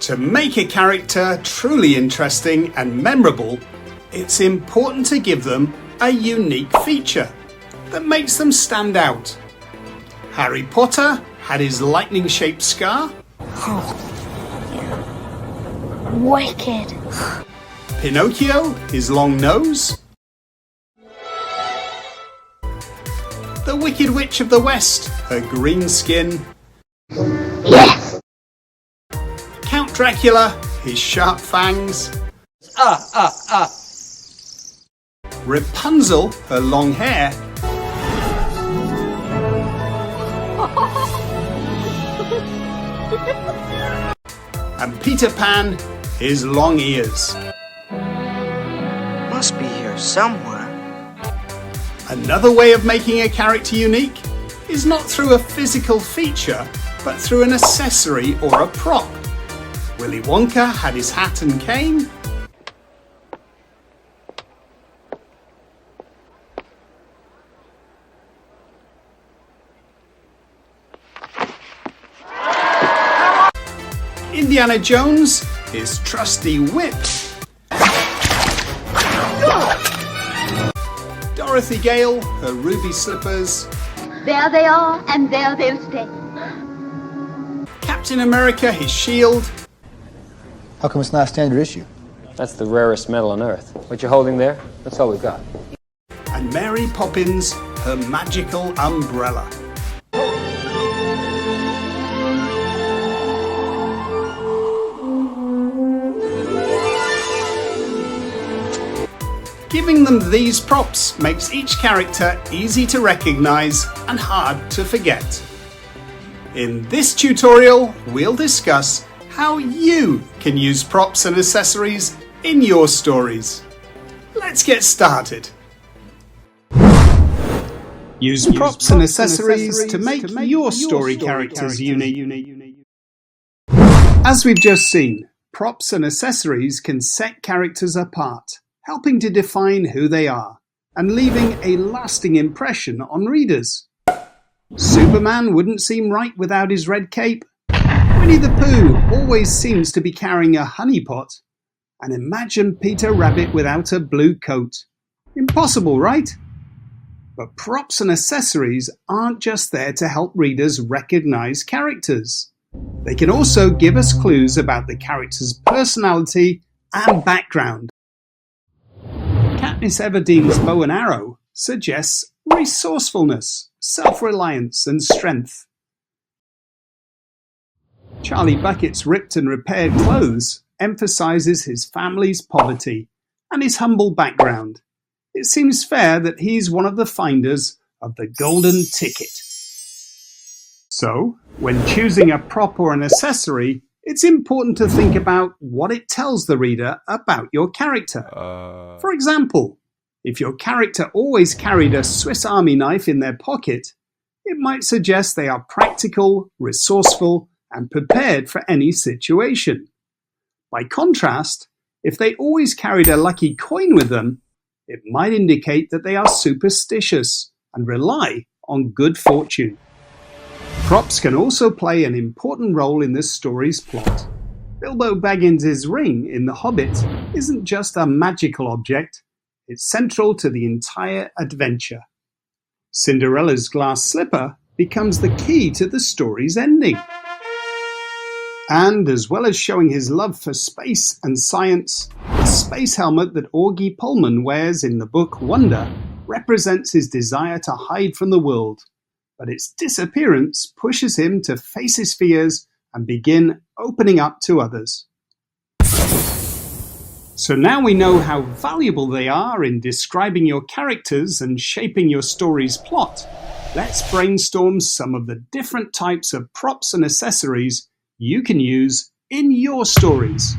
To make a character truly interesting and memorable, it's important to give them a unique feature that makes them stand out. Harry Potter had his lightning-shaped scar. Wicked. Pinocchio, his long nose. The Wicked Witch of the West, her green skin. Yes. Count Dracula, his sharp fangs. Rapunzel, her long hair. And Peter Pan, his long ears. Must be here somewhere. Another way of making a character unique is not through a physical feature, but through an accessory or a prop. Willy Wonka had his hat and cane. Indiana Jones, his trusty whip. Dorothy Gale, her ruby slippers. There they are, and there they'll stay. Captain America, his shield. How come it's not a standard issue? That's the rarest metal on Earth. What you're holding there, that's all we've got. And Mary Poppins, her magical umbrella. Giving them these props makes each character easy to recognize and hard to forget. In this tutorial, we'll discuss how you can use props and accessories in your stories. Let's get started. Use props and accessories to make your story characters unique. As we've just seen, props and accessories can set characters apart, helping to define who they are and leaving a lasting impression on readers. Superman wouldn't seem right without his red cape. Winnie the Pooh always seems to be carrying a honey pot. And imagine Peter Rabbit without a blue coat. Impossible, right? But props and accessories aren't just there to help readers recognize characters. They can also give us clues about the character's personality and background. Katniss Everdeen's bow and arrow suggests resourcefulness, self-reliance, and strength. Charlie Bucket's ripped and repaired clothes emphasizes his family's poverty and his humble background. It seems fair that he's one of the finders of the golden ticket. So, when choosing a prop or an accessory, it's important to think about what it tells the reader about your character. For example, if your character always carried a Swiss Army knife in their pocket, it might suggest they are practical, resourceful, and prepared for any situation. By contrast, if they always carried a lucky coin with them, it might indicate that they are superstitious and rely on good fortune. Props can also play an important role in this story's plot. Bilbo Baggins' ring in The Hobbit isn't just a magical object, it's central to the entire adventure. Cinderella's glass slipper becomes the key to the story's ending. And as well as showing his love for space and science, the space helmet that Augie Pullman wears in the book Wonder represents his desire to hide from the world, but its disappearance pushes him to face his fears and begin opening up to others. So now we know how valuable they are in describing your characters and shaping your story's plot. Let's brainstorm some of the different types of props and accessories you can use in your stories.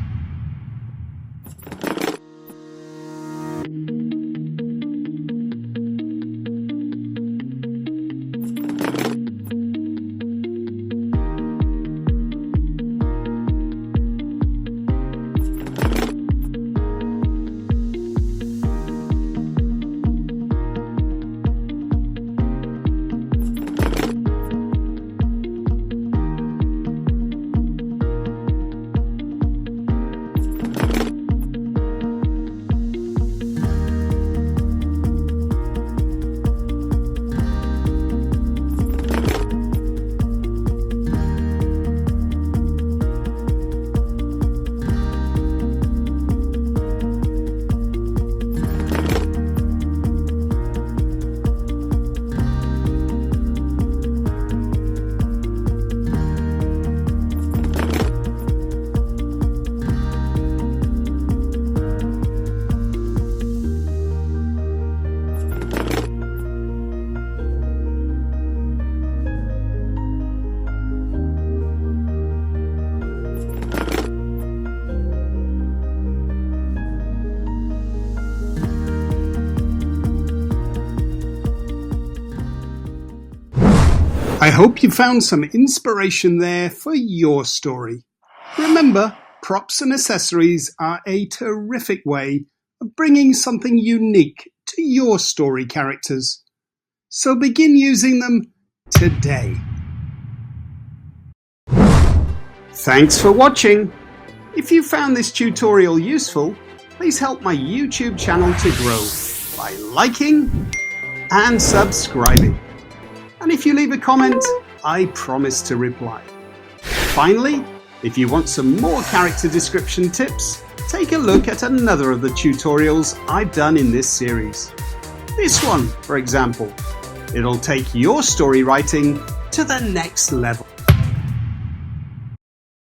I hope you found some inspiration there for your story. Remember, props and accessories are a terrific way of bringing something unique to your story characters. So begin using them today. Thanks for watching. If you found this tutorial useful, please help my YouTube channel to grow by liking and subscribing. And if you leave a comment, I promise to reply. Finally, if you want some more character description tips, take a look at another of the tutorials I've done in this series. This one, for example. It'll take your story writing to the next level.